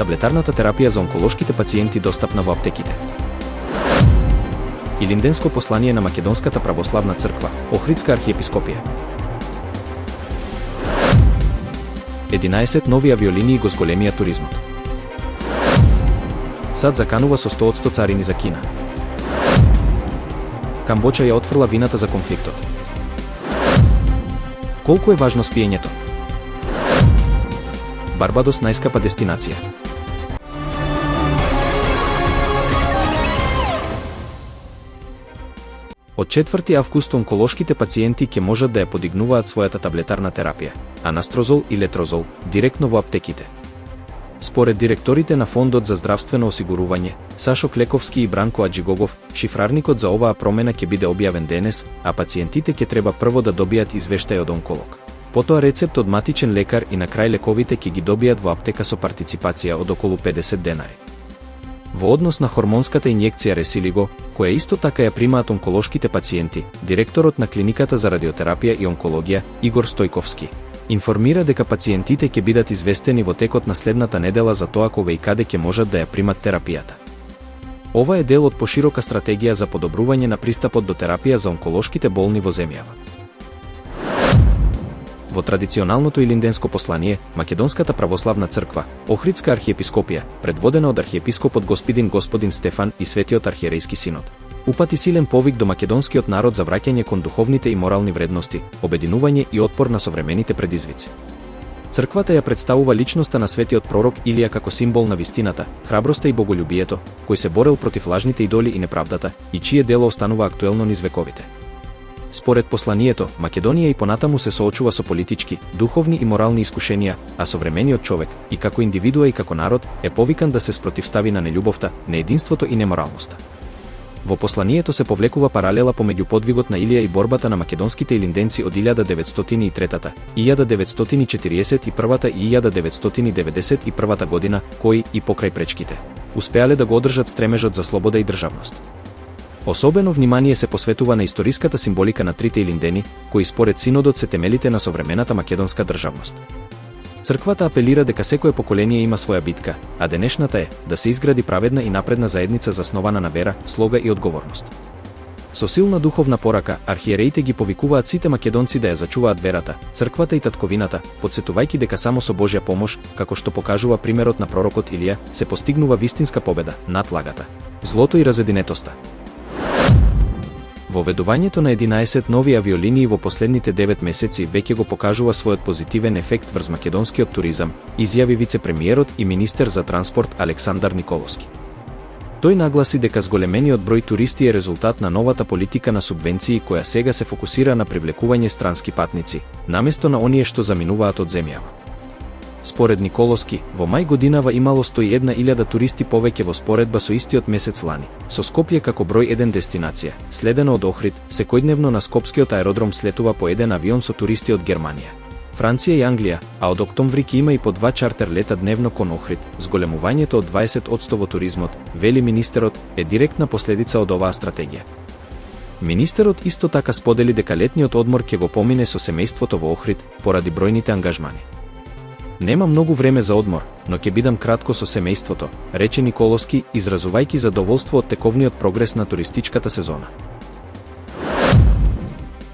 таблетарната терапија за онколошките пациенти достапна во аптеките. Илинденско послание на Македонската православна црква, Охридска архиепископија. 11 нови авиолинии го зголемија туризмот. САД заканува со 100% царини за Кина. Камбоџа ја отфрла вината за конфликтот. Колку е важно спиењето? Барбадос најскапа дестинација. Од 4 август онколошките пациенти ќе можат да ја подигнуваат својата таблетарна терапија, анастрозол и летрозол, директно во аптеките. Според директорите на Фондот за здравствено осигурување, Сашо Клековски и Бранко Аджигогов, шифрарникот за оваа промена ќе биде објавен денес, а пациентите ќе треба прво да добијат извештај од онколог. Потоа рецепт од матичен лекар и на крај лековите ќе ги добијат во аптека со партиципација од околу 50 денари. Во однос на хормонската инјекција Ресилиго, која исто така ја примаат онколошките пациенти, директорот на клиниката за радиотерапија и онкологија, Игор Стојковски, информира дека пациентите ќе бидат известени во текот на следната недела за тоа кога и каде ќе можат да ја примат терапијата. Ова е дел од поширока стратегија за подобрување на пристапот до терапија за онколошките болни во земјава. Во традиционалното илинденско послание, Македонската православна црква, Охридска архиепископија, предводена од архиепископот господин Стефан и Светиот архиерејски синод, упати силен повик до македонскиот народ за враќање кон духовните и морални вредности, обединување и отпор на современите предизвици. Црквата ја представува личноста на светиот пророк Илија како символ на вистината, храброста и боголюбието, кој се борел против лажните идоли и неправдата, и чие дело останува актуелно низ вековите. Според посланието, Македонија и понатаму се соочува со политички, духовни и морални искушенија, а современиот човек, и како индивидуа и како народ, е повикан да се спротивстави на нељубовта, неединството и неморалноста. Во посланието се повлекува паралела помеѓу подвигот на Илија и борбата на македонските илинденци од 1903, 1941 и 1991 година, кои, и покрај пречките, успеале да го одржат стремежот за слобода и државност. Особено внимание се посветува на историската символика на трите илиндени, кои според синодот се темелите на современата македонска државност. Црквата апелира дека секое поколение има своја битка, а денешната е да се изгради праведна и напредна заедница заснована на вера, слога и одговорност. Со силна духовна порака, архиереите ги повикуваат сите македонци да ја зачуваат верата, црквата и татковината, потсетувајќи дека само со Божја помош, како што покажува примерот на пророкот Илија, се постигнува вистинска победа над лагата, злото и разединетоста. Воведувањето на 11 нови авиолинии во последните 9 месеци веќе го покажува својот позитивен ефект врз македонскиот туризам, изјави вице-премиерот и министер за транспорт Александар Николовски. Тој нагласи дека зголемениот број туристи е резултат на новата политика на субвенции која сега се фокусира на привлекување странски патници, наместо на оние што заминуваат од земјава. Според Николовски, во мај годинава имало 101.000 туристи повеќе во споредба со истиот месец лани, со Скопје како број 1 дестинација, следено од Охрид. Секојдневно на скопскиот аеродром слетува по еден авион со туристи од Германија, Франција и Англија, а од октомври ќе има и по 2 чартер лета дневно кон Охрид. Зголемувањето од 20% во туризмот, вели министерот, е директна последица од оваа стратегија. Министерот исто така сподели дека летниот одмор ќе го помине со семејството во Охрид поради бројните ангажмани. Нема многу време за одмор, но ќе бидам кратко со семејството, рече Николовски, изразувајќи задоволство од тековниот прогрес на туристичката сезона.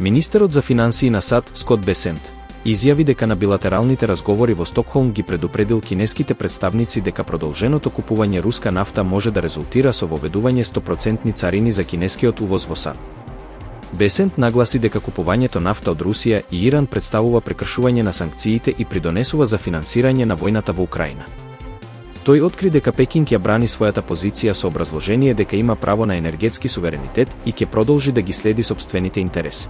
Министерот за финансии на САД, Скот Бесент, изјави дека на билатералните разговори во Стокхолм ги предупредил кинеските представници дека продолженото купување руска нафта може да резултира со воведување 100% царини за кинескиот увоз во САД. Бесент нагласи дека купувањето нафта од Русија и Иран представува прекршување на санкциите и придонесува за финансирање на војната во Украина. Тој откри дека Пекинг ја брани својата позиција со образложение дека има право на енергетски суверенитет и ќе продолжи да ги следи сопствените интереси.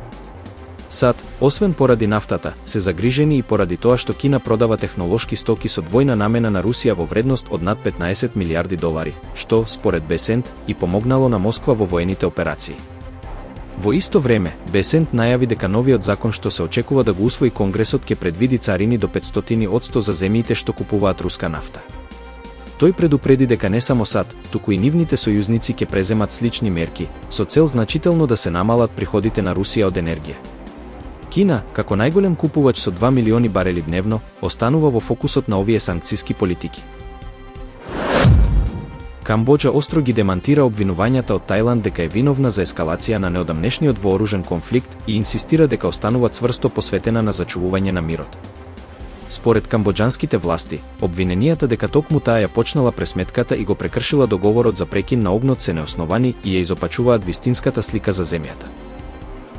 САД, освен поради нафтата, се загрижени и поради тоа што Кина продава технолошки стоки со двојна намена на Русија во вредност од над 15 милиарди долари, што, според Бесент, и помогнало на Москва во воените операции. Во исто време, Бесент најави дека новиот закон што се очекува да го усвои Конгресот ќе предвиди царини до 500% за земјите што купуваат руска нафта. Тој предупреди дека не само САД, туку и нивните сојузници ќе преземат слични мерки, со цел значително да се намалат приходите на Русија од енергија. Кина, како најголем купувач со 2 милиони барели дневно, останува во фокусот на овие санкциски политики. Камбоџа остро ги демантира обвинувањата од Тајланд дека е виновна за ескалација на неодамнешниот вооружен конфликт и инсистира дека останува цврсто посветена на зачувување на мирот. Според камбоџанските власти, обвиненијата дека токму таа ја почнала пресметката и го прекршила договорот за прекин на огнот се неосновани и ја изопачуваат вистинската слика за земјата.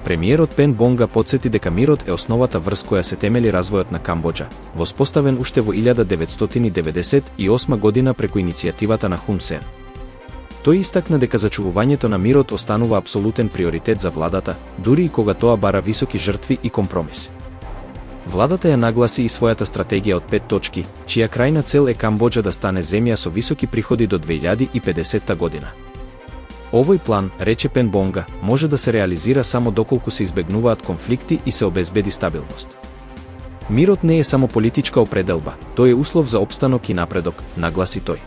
Премиерот Пен Бонга потсети дека мирот е основата врз која се темели развојот на Камбоџа, воспоставен уште во 1998 година преку иницијативата на Хун Сен. Тој истакна дека зачувувањето на мирот останува апсолутен приоритет за владата, дури и кога тоа бара високи жртви и компромиси. Владата ја нагласи и својата стратегија од 5 точки, чија крајна цел е Камбоџа да стане земја со високи приходи до 2050 година. Овој план, рече Пен Бонга, може да се реализира само доколку се избегнуваат конфликти и се обезбеди стабилност. Мирот не е само политичка определба, тој е услов за опстанок и напредок, нагласи тој.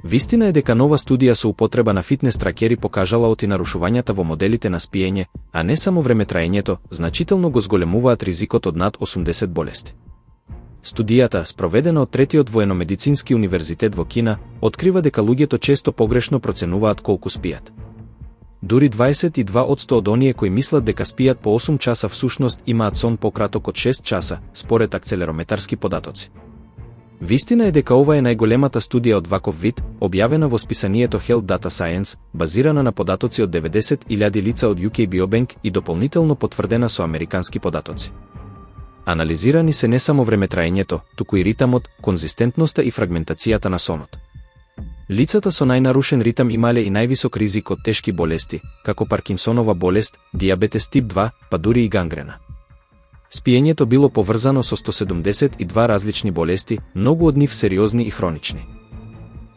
Вистина е дека нова студија со употреба на фитнес тракери покажала оти нарушувањата во моделите на спиење, а не само времетраењето, значително го зголемуваат ризикот од над 80 болести. Студијата, спроведена од третиот военомедицински универзитет во Кина, открива дека луѓето често погрешно проценуваат колку спијат. Дури 22% од оние кои мислат дека спијат по 8 часа всушност имаат сон пократок од 6 часа, според акцелерометарски податоци. Вистина е дека ова е најголемата студија од ваков вид, објавена во списанието Health Data Science, базирана на податоци од 90.000 лица од UK Biobank и дополнително потврдена со американски податоци. Анализирани се не само времетраењето, туку и ритамот, конзистентноста и фрагментацијата на сонот. Лицата со најнарушен ритам имале и највисок ризик од тешки болести, како Паркинсонова болест, диабетес тип 2, па дури и гангрена. Спиењето било поврзано со 172 различни болести, многу од нив сериозни и хронични.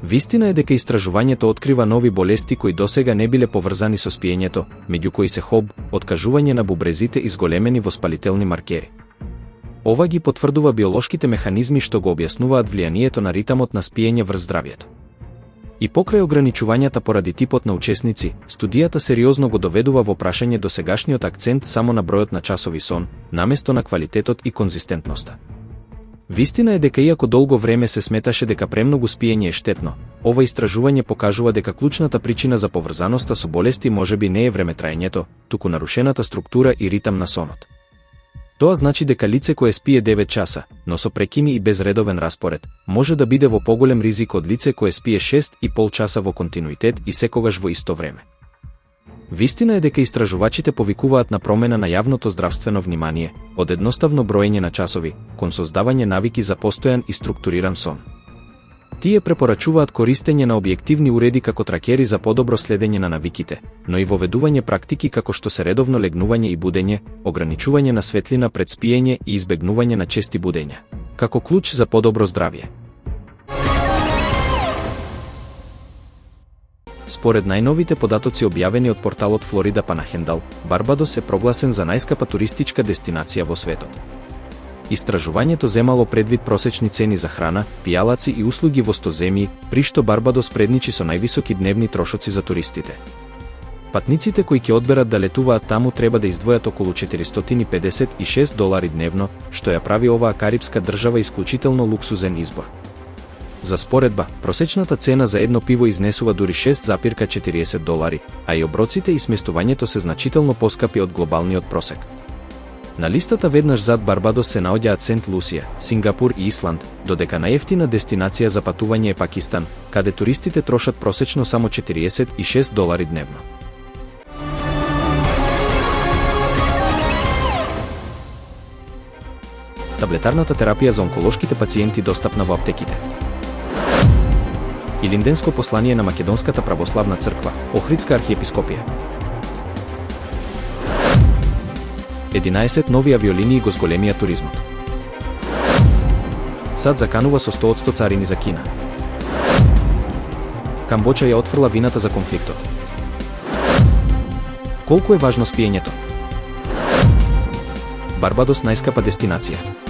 Вистина е дека истражувањето открива нови болести кои досега не биле поврзани со спиењето, меѓу кои се ХОБ, откажување на бубрезите и зголемени воспалителни маркери. Ова ги потврдува биолошките механизми што го објаснуваат влијанието на ритамот на спиење врз здравјето. И покрај ограничувањата поради типот на учесници, студијата сериозно го доведува во прашање досегашниот акцент само на бројот на часови сон, наместо на квалитетот и конзистентноста. Вистина е дека иако долго време се сметаше дека премногу спиење е штетно, ова истражување покажува дека клучната причина за поврзаноста со болести можеби не е времетраењето, туку нарушената структура и ритам на сонот. Тоа значи дека лице кое спие 9 часа, но со прекини и без редовен распоред, може да биде во поголем ризик од лице кое спие 6,5 часа во континуитет и секогаш во исто време. Вистина е дека истражувачите повикуваат на промена на јавното здравствено внимание, од едноставно броење на часови, кон создавање навики за постојан и структуриран сон. Тие препорачуваат користење на објективни уреди како тракери за подобро следење на навиките, но и воведување практики како што се редовно легнување и будење, ограничување на светлина пред спиење и избегнување на чести будења, како клуч за подобро здравје. Според најновите податоци објавени од порталот Флорида Панахендал, Барбадос е прогласен за најскапа туристичка дестинација во светот. Истражувањето земало предвид просечни цени за храна, пијалаци и услуги во 100 земји, при што Барбадос предничи со највисоки дневни трошоци за туристите. Патниците кои ќе одберат да летуваат таму треба да издвојат околу $456 дневно, што ја прави оваа карипска држава исклучително луксузен избор. За споредба, просечната цена за едно пиво изнесува дури $6,40, а и оброците и сместувањето се значително поскапи од глобалниот просек. На листата веднаш зад Барбадос се наоѓаат Сент Лусија, Сингапур и Исланд, додека најефтина дестинација за патување е Пакистан, каде туристите трошат просечно само $46 дневно. Таблетарната терапија за онколошките пациенти достапна во аптеките. Илинденско послание на Македонската православна црква, Охридска архиепископија. 11 нови авиолинии го зголемија туризмот. САД заканува со 100% царини за Кина. Камбоџа ја отфрла вината за конфликтот. Колку е важно спиењето? Барбадос најскапа дестинација.